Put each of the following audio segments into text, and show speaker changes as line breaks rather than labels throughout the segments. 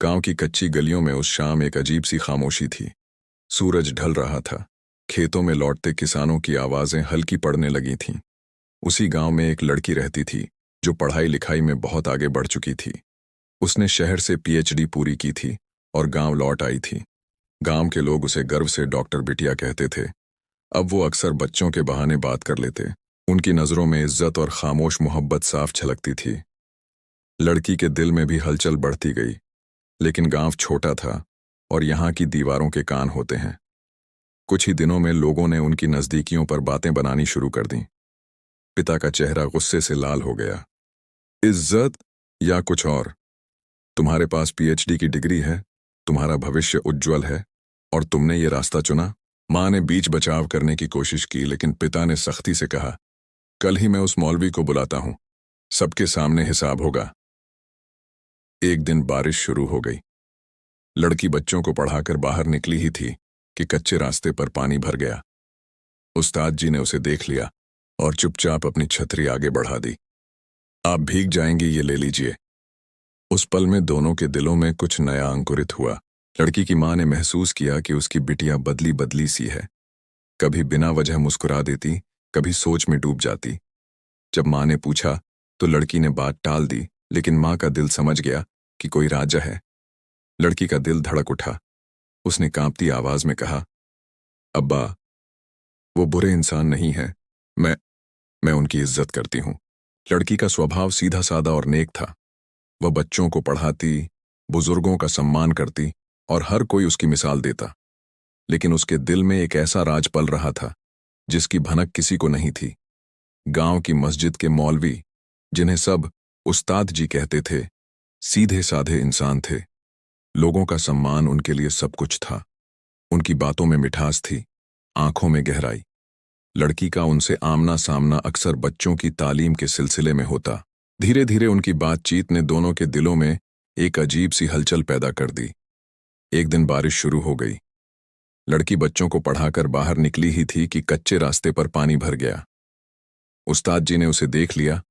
गांव की कच्ची गलियों में उस शाम एक अजीब सी खामोशी थी। सूरज ढल रहा था। खेतों में लौटते किसानों की आवाजें हल्की पड़ने लगी थीं। उसी गांव में एक लड़की रहती थी जो पढ़ाई लिखाई में बहुत आगे बढ़ चुकी थी। उसने शहर से पीएचडी पूरी की थी और गांव लौट आई थी। गांव के लोग उसे गर्व से डॉक्टर बिटिया कहते थे। अब वो अक्सर बच्चों के बहाने बात कर लेते। उनकी नजरों में इज्जत और खामोश मोहब्बत साफ झलकती थी। लड़की के दिल में भी हलचल बढ़ती गई। लेकिन गांव छोटा था और यहाँ की दीवारों के कान होते हैं। कुछ ही दिनों में लोगों ने उनकी नजदीकियों पर बातें बनानी शुरू कर दी। पिता का चेहरा गुस्से से लाल हो गया। इज्जत या कुछ और? तुम्हारे पास पीएचडी की डिग्री है, तुम्हारा भविष्य उज्जवल है और तुमने ये रास्ता चुना। माँ ने बीच बचाव करने की कोशिश की, लेकिन पिता ने सख्ती से कहा, कल ही मैं उस मौलवी को बुलाता हूं, सबके सामने हिसाब होगा। एक दिन बारिश शुरू हो गई। लड़की बच्चों को पढ़ाकर बाहर निकली ही थी कि कच्चे रास्ते पर पानी भर गया। उस्ताद जी ने उसे देख लिया और चुपचाप अपनी छतरी आगे बढ़ा दी। आप भीग जाएंगे, ये ले लीजिए। उस पल में दोनों के दिलों में कुछ नया अंकुरित हुआ। लड़की की माँ ने महसूस किया कि उसकी बिटिया बदली बदली सी है। कभी बिना वजह मुस्कुरा देती, कभी सोच में डूब जाती। जब माँ ने पूछा तो लड़की ने बात टाल दी, लेकिन माँ का दिल समझ गया कि कोई राज है। लड़की का दिल धड़क उठा। उसने कांपती आवाज में कहा, अब्बा, वो बुरे इंसान नहीं है। मैं उनकी इज्जत करती हूँ। लड़की का स्वभाव सीधा साधा और नेक था। वह बच्चों को पढ़ाती, बुजुर्गों का सम्मान करती और हर कोई उसकी मिसाल देता। लेकिन उसके दिल में एक ऐसा राज पल रहा था जिसकी भनक किसी को नहीं थी। गांव की मस्जिद के मौलवी, जिन्हें सब उस्ताद जी कहते थे, सीधे साधे इंसान थे। लोगों का सम्मान उनके लिए सब कुछ था। उनकी बातों में मिठास थी, आंखों में गहराई। लड़की का उनसे आमना सामना अक्सर बच्चों की तालीम के सिलसिले में होता। धीरे धीरे उनकी बातचीत ने दोनों के दिलों में एक अजीब सी हलचल पैदा कर दी। एक दिन बारिश शुरू हो गई। लड़की बच्चों को पढ़ाकर बाहर निकली ही थी कि कच्चे रास्ते पर पानी भर गया। उस्ताद जी ने उसे देख लिया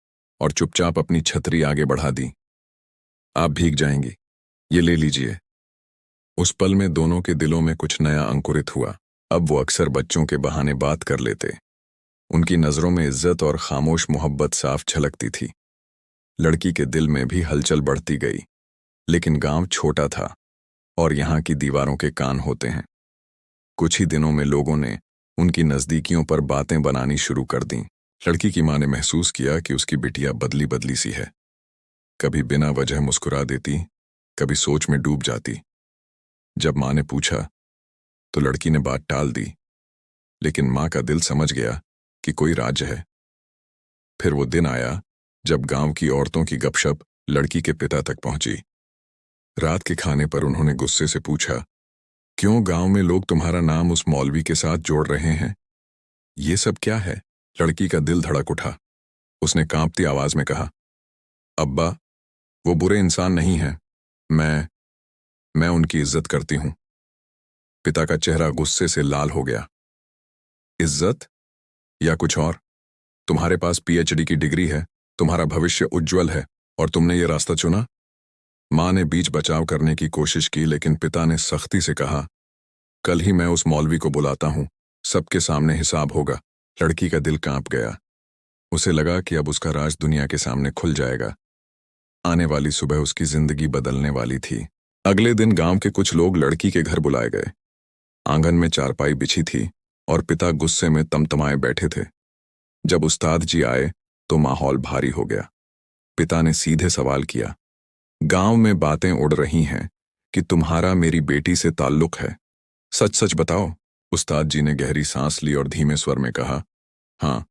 और चुपचाप अपनी छतरी आगे बढ़ा दी। आप भीग जाएंगी, ये ले लीजिए। उस पल में दोनों के दिलों में कुछ नया अंकुरित हुआ। अब वो अक्सर बच्चों के बहाने बात कर लेते। उनकी नजरों में इज्जत और खामोश मोहब्बत साफ झलकती थी। लड़की के दिल में भी हलचल बढ़ती गई। लेकिन गांव छोटा था और यहाँ की दीवारों के कान होते हैं। कुछ ही दिनों में लोगों ने उनकी नजदीकियों पर बातें बनानी शुरू कर दी। लड़की की माँ ने महसूस किया कि उसकी बिटिया बदली बदली सी है। कभी बिना वजह मुस्कुरा देती, कभी सोच में डूब जाती। जब माँ ने पूछा तो लड़की ने बात टाल दी, लेकिन माँ का दिल समझ गया कि कोई राज है। फिर वो दिन आया जब गांव की औरतों की गपशप लड़की के पिता तक पहुंची। रात के खाने पर उन्होंने गुस्से से पूछा, क्यों गांव में लोग तुम्हारा नाम उस मौलवी के साथ जोड़ रहे हैं? ये सब क्या है? लड़की का दिल धड़क उठा। उसने कांपती आवाज में कहा, अब्बा, वो बुरे इंसान नहीं हैं। मैं उनकी इज्जत करती हूं। पिता का चेहरा गुस्से से लाल हो गया। इज्जत या कुछ और? तुम्हारे पास पीएचडी की डिग्री है, तुम्हारा भविष्य उज्जवल है और तुमने ये रास्ता चुना। माँ ने बीच बचाव करने की कोशिश की, लेकिन पिता ने सख्ती से कहा, कल ही मैं उस मौलवी को बुलाता हूं, सबके सामने हिसाब होगा। लड़की का दिल कांप गया। उसे लगा कि अब उसका राज दुनिया के सामने खुल जाएगा। आने वाली सुबह उसकी जिंदगी बदलने वाली थी। अगले दिन गांव के कुछ लोग लड़की के घर बुलाए गए। आंगन में चारपाई बिछी थी और पिता गुस्से में तमतमाए बैठे थे। जब उस्ताद जी आए तो माहौल भारी हो गया। पिता ने सीधे सवाल किया, गांव में बातें उड़ रही हैं कि तुम्हारा मेरी बेटी से ताल्लुक है, सच सच बताओ। उस्ताद जी ने गहरी सांस ली और धीमे स्वर में कहा, हाँ,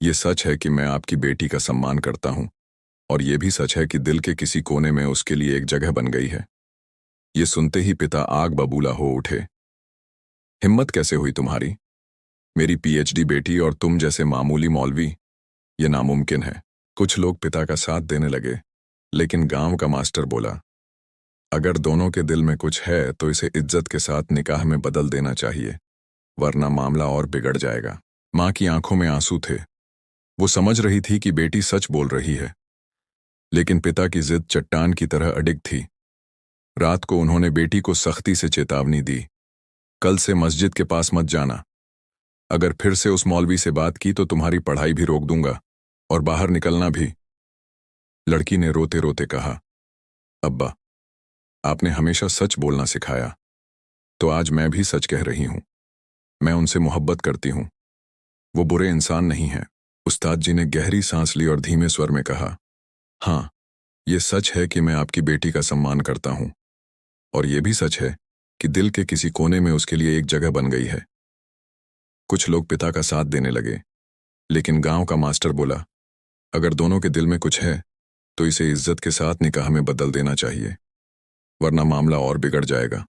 ये सच है कि मैं आपकी बेटी का सम्मान करता हूं और ये भी सच है कि दिल के किसी कोने में उसके लिए एक जगह बन गई है। ये सुनते ही पिता आग बबूला हो उठे। हिम्मत कैसे हुई तुम्हारी? मेरी पीएचडी बेटी और तुम जैसे मामूली मौलवी, ये नामुमकिन है। कुछ लोग पिता का साथ देने लगे, लेकिन गांव का मास्टर बोला, अगर दोनों के दिल में कुछ है तो इसे इज्जत के साथ निकाह में बदल देना चाहिए, वरना मामला और बिगड़ जाएगा। माँ की आंखों में आंसू थे। वो समझ रही थी कि बेटी सच बोल रही है, लेकिन पिता की जिद चट्टान की तरह अडिग थी। रात को उन्होंने बेटी को सख्ती से चेतावनी दी, कल से मस्जिद के पास मत जाना। अगर फिर से उस मौलवी से बात की तो तुम्हारी पढ़ाई भी रोक दूंगा और बाहर निकलना भी। लड़की ने रोते रोते कहा, अब्बा, आपने हमेशा सच बोलना सिखाया, तो आज मैं भी सच कह रही हूं। मैं उनसे मोहब्बत करती हूं। वो बुरे इंसान नहीं हैं। उस्ताद जी ने गहरी सांस ली और धीमे स्वर में कहा, हाँ, ये सच है कि मैं आपकी बेटी का सम्मान करता हूं, और ये भी सच है कि दिल के किसी कोने में उसके लिए एक जगह बन गई है। कुछ लोग पिता का साथ देने लगे, लेकिन गांव का मास्टर बोला, अगर दोनों के दिल में कुछ है तो इसे इज्जत के साथ निकाह में बदल देना चाहिए, वरना मामला और बिगड़ जाएगा।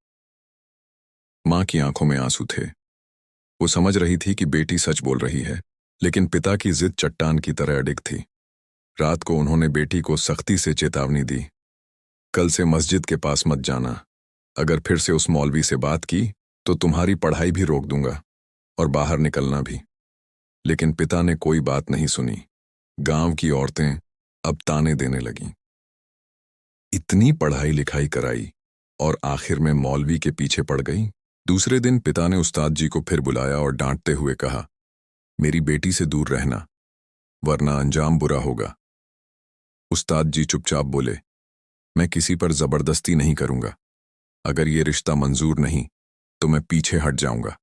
मां की आंखों में आंसू थे। वो समझ रही थी कि बेटी सच बोल रही है, लेकिन पिता की जिद चट्टान की तरह अडिग थी। रात को उन्होंने बेटी को सख्ती से चेतावनी दी, कल से मस्जिद के पास मत जाना। अगर फिर से उस मौलवी से बात की तो तुम्हारी पढ़ाई भी रोक दूंगा और बाहर निकलना भी। लेकिन पिता ने कोई बात नहीं सुनी। गांव की औरतें अब ताने देने लगीं। इतनी पढ़ाई लिखाई कराई और आखिर में मौलवी के पीछे पड़ गई। दूसरे दिन पिता ने उस्ताद जी को फिर बुलाया और डांटते हुए कहा, मेरी बेटी से दूर रहना, वरना अंजाम बुरा होगा। उस्ताद जी चुपचाप बोले, मैं किसी पर जबरदस्ती नहीं करूंगा। अगर ये रिश्ता मंजूर नहीं तो मैं पीछे हट जाऊंगा।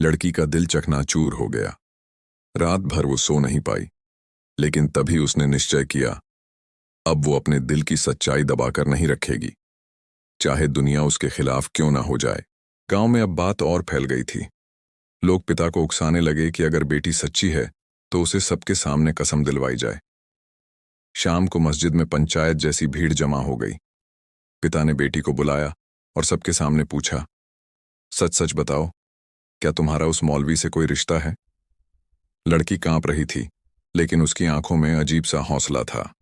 लड़की का दिल चकनाचूर हो गया। रात भर वो सो नहीं पाई, लेकिन तभी उसने निश्चय किया, अब वो अपने दिल की सच्चाई दबाकर नहीं रखेगी, चाहे दुनिया उसके खिलाफ क्यों ना हो जाए। गांव में अब बात और फैल गई थी। लोग पिता को उकसाने लगे कि अगर बेटी सच्ची है तो उसे सबके सामने कसम दिलवाई जाए। शाम को मस्जिद में पंचायत जैसी भीड़ जमा हो गई। पिता ने बेटी को बुलाया और सबके सामने पूछा, सच सच बताओ, क्या तुम्हारा उस मौलवी से कोई रिश्ता है? लड़की कांप रही थी, लेकिन उसकी आंखों में अजीब सा हौसला था।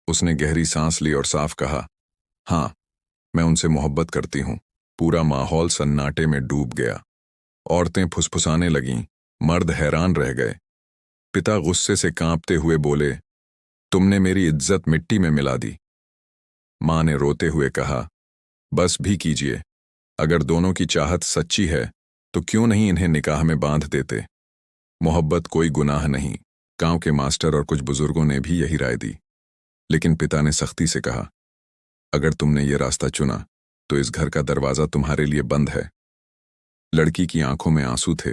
उसने गहरी सांस ली और साफ कहा, हाँ, मैं उनसे मोहब्बत करती हूं। पूरा माहौल सन्नाटे में डूब गया। औरतें फुसफुसाने लगीं, मर्द हैरान रह गए। पिता गुस्से से कांपते हुए बोले, तुमने मेरी इज्जत मिट्टी में मिला दी। मां ने रोते हुए कहा, बस भी कीजिए। अगर दोनों की चाहत सच्ची है तो क्यों नहीं इन्हें निकाह में बांध देते? मोहब्बत कोई गुनाह नहीं। गांव के मास्टर और कुछ बुजुर्गों ने भी यही राय दी, लेकिन पिता ने सख्ती से कहा, अगर तुमने ये रास्ता चुना तो इस घर का दरवाजा तुम्हारे लिए बंद है। लड़की की आंखों में आंसू थे,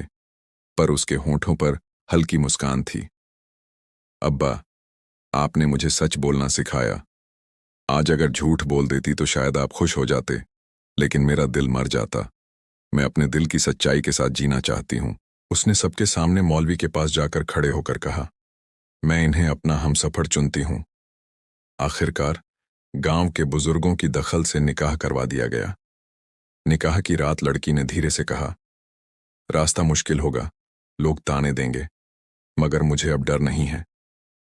पर उसके होंठों पर हल्की मुस्कान थी। अब्बा, आपने मुझे सच बोलना सिखाया। आज अगर झूठ बोल देती तो शायद आप खुश हो जाते, लेकिन मेरा दिल मर जाता। मैं अपने दिल की सच्चाई के साथ जीना चाहती हूं। उसने सबके सामने मौलवी के पास जाकर खड़े होकर कहा, मैं इन्हें अपना हमसफर चुनती हूं। आखिरकार गांव के बुजुर्गों की दखल से निकाह करवा दिया गया। निकाह की रात लड़की ने धीरे से कहा, रास्ता मुश्किल होगा, लोग ताने देंगे, मगर मुझे अब डर नहीं है,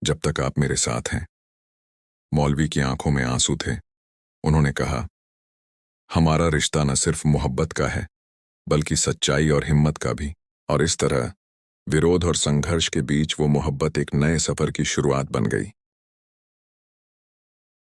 जब तक आप मेरे साथ हैं। मौलवी की आंखों में आंसू थे। उन्होंने कहा, हमारा रिश्ता न सिर्फ मोहब्बत का है, बल्कि सच्चाई और हिम्मत का भी। और इस तरह विरोध और संघर्ष के बीच वो मोहब्बत एक नए सफर की शुरुआत बन गई।